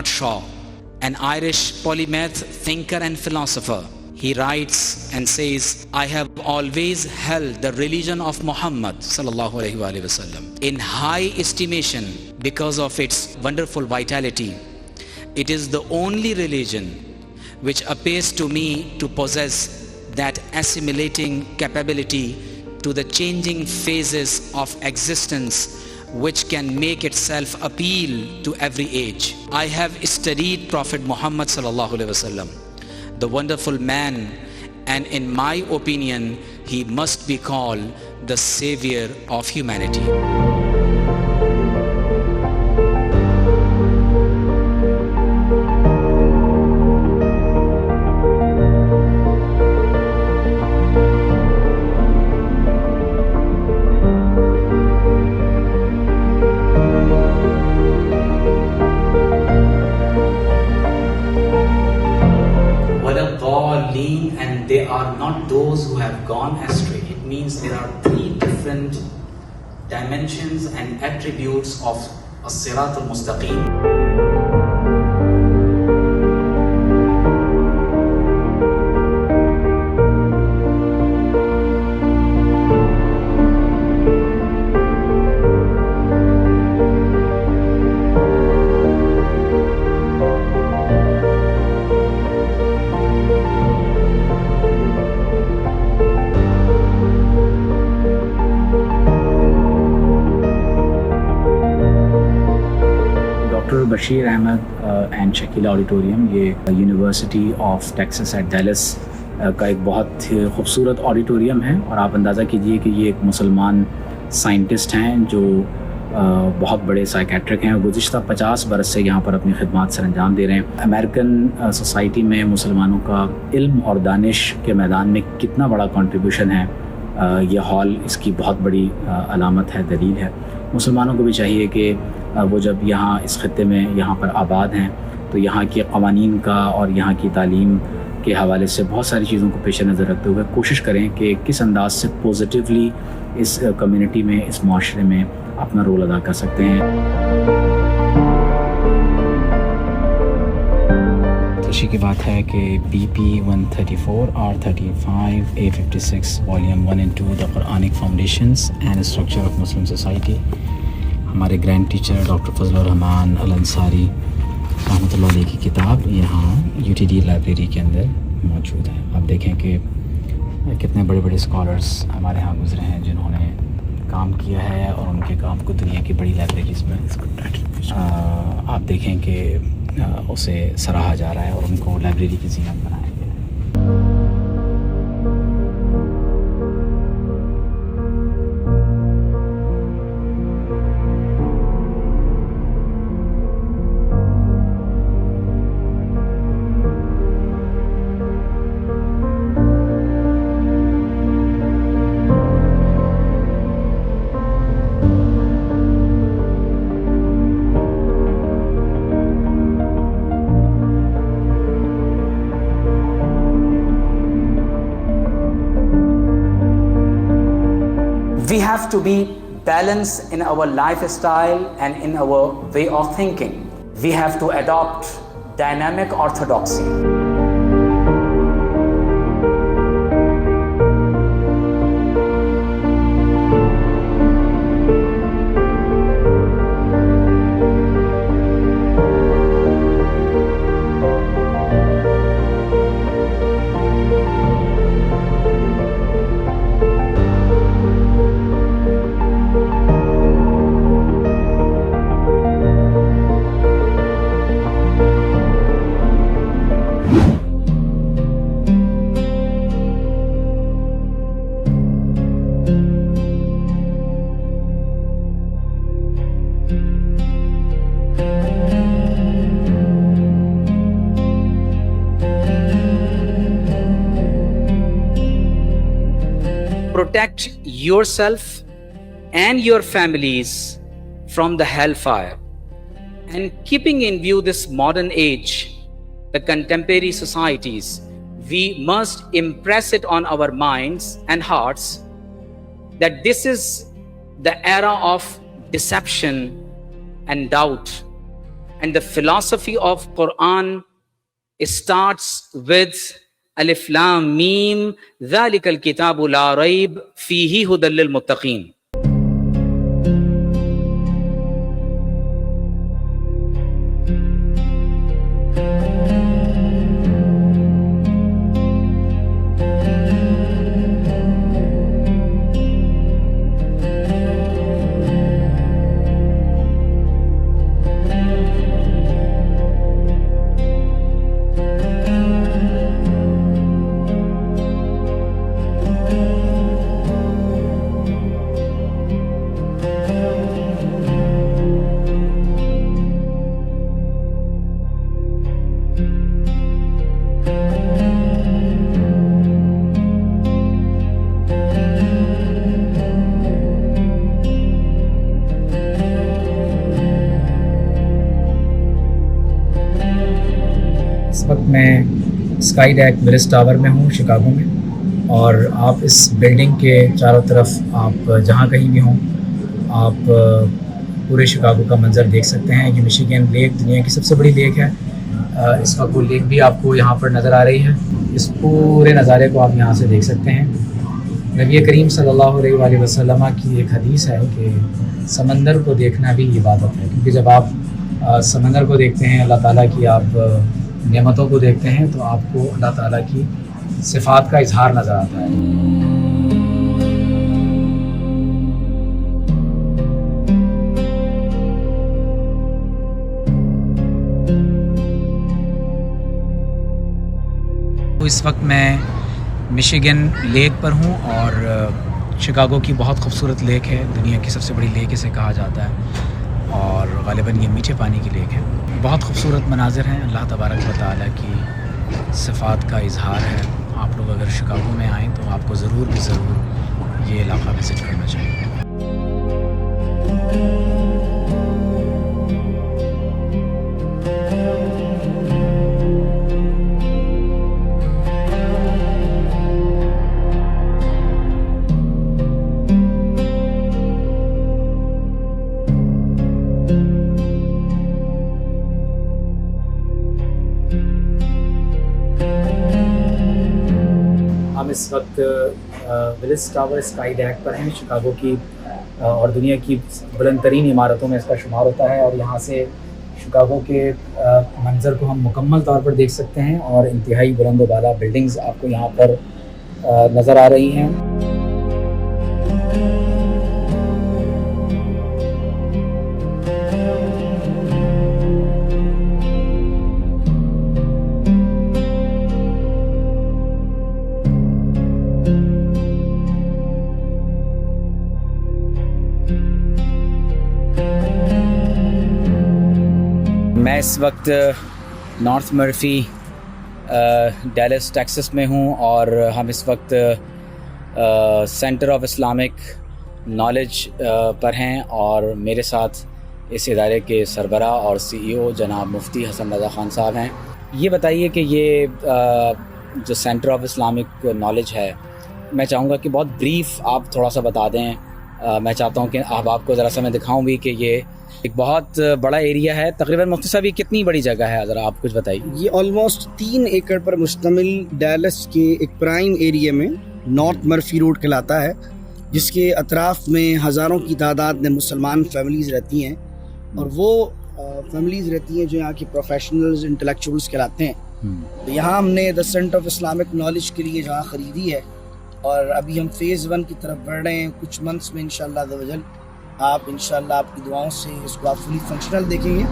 Bernard Shaw, an Irish polymath, thinker and philosopher. He writes and says, I have always held the religion of Muhammad sallallahu alaihi wasallam in high estimation because of its wonderful vitality. It is the only religion which appears to me to possess that assimilating capability to the changing phases of existence which can make itself appeal to every age. I have studied Prophet Muhammad sallallahu alaihi wasallam, the wonderful man, and in my opinion, he must be called the savior of humanity. And they are not those who have gone astray. It means there are three different dimensions and attributes of as-sirat al-mustaqim. Bashir Ahmad and Shakeela auditorium, ये university of Texas at Dallas का एक बहुत खूबसूरत auditorium है। और आप अंदाज़ा कीजिए कि ये एक मुसलमान साइंटिस्ट हैं जो बहुत बड़े साइकेट्रिक हैं। गुज़िश्ता 50 बरस से यहाँ पर अपनी खिदमत सर अंजाम दे रहे हैं। अमेरिकन सोसाइटी में मुसलमानों का इल्म और दानिश के मैदान में कितना बड़ा कंट्रीब्यूशन है, यह हॉल इसकी बहुत बड़ी अलामत है, दलील है। मुसलमानों को भी चाहिए कि वो जब यहाँ इस खत्ते में यहाँ पर आबाद हैं तो यहाँ के क़वानीन का और यहाँ की तालीम के हवाले से बहुत सारी चीज़ों को पेश नज़र रखते हुए कोशिश करें कि किस अंदाज से पॉजिटिवली इस कम्युनिटी में, इस माशरे में अपना रोल अदा कर सकते हैं। खुशी की बात है कि BP 134 R35 A56 volume 1 and 2 the Quranic foundations and structure of Muslim society, हमारे grand teacher doctor Fazlur Rahman Al Ansari रहमतुल्लाह अलैह की किताब यहाँ UTD लाइब्रेरी के अंदर मौजूद है। आप देखें कि कितने बड़े बड़े स्कॉलर्स हमारे यहाँ गुजरे हैं जिन्होंने काम किया है और उनके काम को दुनिया की बड़ी लाइब्रेरीज में आप देखें कि उसे सराहा जा रहा है और उनको लाइब्रेरी की ज़ीनत बनाया गया है। We have to be balanced in our lifestyle and in our way of thinking. We have to adopt dynamic orthodoxy. Protect yourself and your families from the hellfire. And keeping in view this modern age, the contemporary societies, we must impress it on our minds and hearts that this is the era of deception and doubt. And the philosophy of Quran starts with Alif Lam Mim, Dhalikal Kitabu La Raib, Fihi Hudal Lil Muttaqin. इस वक्त मैं sky deck Willis tower में हूँ Chicago में, और आप इस building के चारों तरफ आप जहाँ कहीं भी हों आप पूरे शिकागो का मंज़र देख सकते हैं। ये मिशिगन लेक दुनिया की सबसे बड़ी लेक है। इस वक्त वो लेक भी आपको यहाँ पर नज़र आ रही है। इस पूरे नज़ारे को आप यहाँ से देख सकते हैं। नबी करीम सल्लल्लाहु अलैहि वसल्लम की एक हदीस है कि समंदर को देखना भी इबादत है, क्योंकि जब आप समंदर को देखते हैं, अल्लाह ताला की आप नेमतों को देखते हैं, तो आपको अल्लाह ताला की सिफ़ात का इजहार नज़र आता है। इस वक्त मैं मिशिगन लेक पर हूँ, और शिकागो की बहुत खूबसूरत लेक है, दुनिया की सबसे बड़ी लेक इसे कहा जाता है, और ग़ालिबन ये मीठे पानी की लेक है। बहुत खूबसूरत मनाज़िर हैं, अल्लाह तबारक व तआला की सिफ़ात का इजहार है। आप लोग अगर शिकागो में आएँ तो आपको ज़रूर ये इलाक़ा विज़िट करना चाहिए। हम इस वक्त विलिस टावर स्काई डेक पर हैं शिकागो की, और दुनिया की बुलंद तरीन इमारतों में इसका शुमार होता है। और यहाँ से शिकागो के मंज़र को हम मुकम्मल तौर पर देख सकते हैं, और इंतहाई बुलंद व बाला बिल्डिंग्स आपको यहाँ पर नज़र आ रही हैं। मैं इस वक्त नॉर्थ मर्फी डैलस टेक्सास में हूँ, और हम इस वक्त सेंटर ऑफ इस्लामिक नॉलेज पर हैं, और मेरे साथ इस इदारे के सरबरा और CEO जनाब मुफ्ती हसन रज़ा ख़ान साहब हैं। ये बताइए कि ये जो सेंटर ऑफ इस्लामिक नॉलेज है, मैं चाहूँगा कि बहुत ब्रीफ आप थोड़ा सा बता दें। मैं चाहता हूँ कि अब आपको ज़रा सा मैं दिखाऊँ भी कि ये एक बहुत बड़ा एरिया है। तकरीबन मुफ्ती साहब ये कितनी बड़ी जगह है, ज़रा आप कुछ बताइए। ये ऑलमोस्ट 3 एकड़ पर मुश्तमिल डैलस के एक प्राइम एरिया में नॉर्थ मर्फी रोड कहलाता है, जिसके अतराफ़ में हज़ारों की तादाद में मुसलमान फैमिलीज़ रहती हैं, और वो फैमिलीज़ रहती हैं जो यहाँ की प्रोफेशनल्स इंटेलेक्चुअल्स कहलाते हैं। तो यहाँ हमने the centre of Islamic knowledge के लिए जहाँ ख़रीदी है, और अभी हम फ़ेज़ 1 की तरफ बढ़ रहे हैं। कुछ मंथ्स में इंशाअल्लाह आप इंशाअल्लाह आपकी दुआओं से इसको आप फुली फंक्शनल देखेंगे।